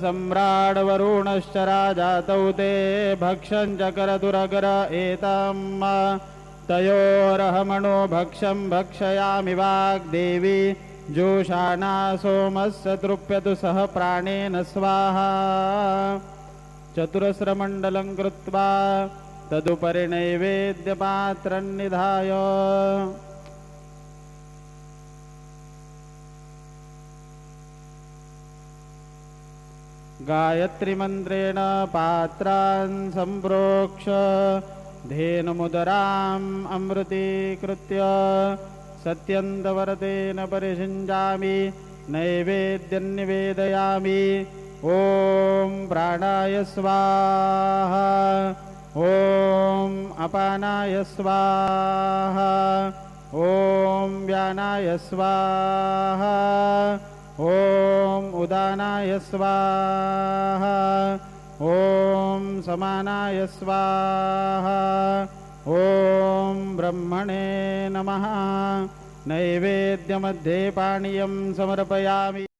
सम्राड् वरुणश्च राजातौ ते भक्षं च करतुरगर एतं तयोरहमणो भक्षं भक्षयामि वाग्देवी जोषाणा सोमस्य तृप्यतु सह प्राणेन स्वाहा। चतुरस्रमण्डलं कृत्वा तदुपरि नैवेद्यपात्रं निधाय गायत्रीमन्त्रेण पात्रान् सम्प्रोक्ष धेनुमुदराम् अमृतीकृत्य सत्यन्तवरतेन परिषिञ्जामि नैवेद्यं निवेदयामि। ॐ प्राणाय स्वाहा, ॐ अपानाय स्वाहा, ॐ व्यानाय स्वाहा, ॐ उदानाय स्वाहा, ॐ समानाय स्वाहा, ॐ ब्रह्मणे नमः। नैवेद्यमध्ये पानीयं समर्पयामि।